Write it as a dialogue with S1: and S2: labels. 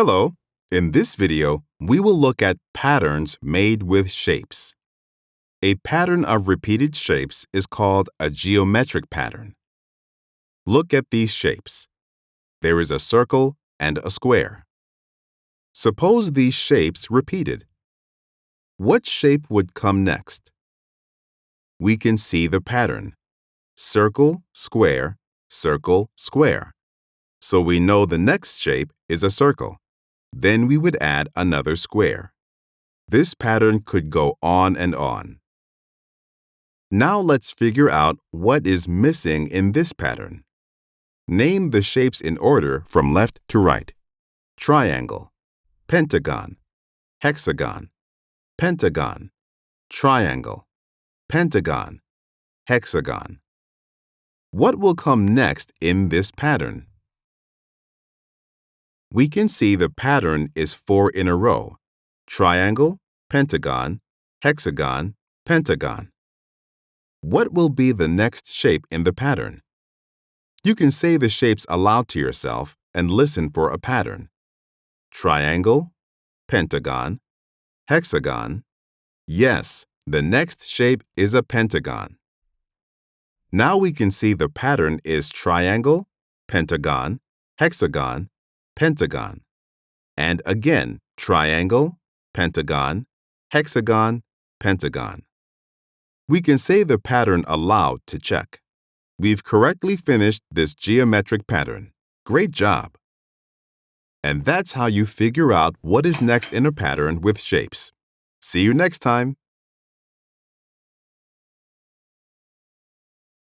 S1: Hello. In this video, we will look at patterns made with shapes. A pattern of repeated shapes is called a geometric pattern. Look at these shapes. There is a circle and a square. Suppose these shapes repeated. What shape would come next? We can see the pattern. Circle, square, circle, square. So we know the next shape is a circle. Then we would add another square. This pattern could go on and on. Now let's figure out what is missing in this pattern. Name the shapes in order from left to right. Triangle, pentagon, hexagon, pentagon, triangle, pentagon, hexagon. What will come next in this pattern? We can see the pattern is 4 in a row. Triangle, pentagon, hexagon, pentagon. What will be the next shape in the pattern? You can say the shapes aloud to yourself and listen for a pattern. Triangle, pentagon, hexagon. Yes, the next shape is a pentagon. Now we can see the pattern is triangle, pentagon, hexagon, pentagon. And again, triangle, pentagon, hexagon, pentagon. We can say the pattern aloud to check. We've correctly finished this geometric pattern. Great job! And that's how you figure out what is next in a pattern with shapes. See you next time.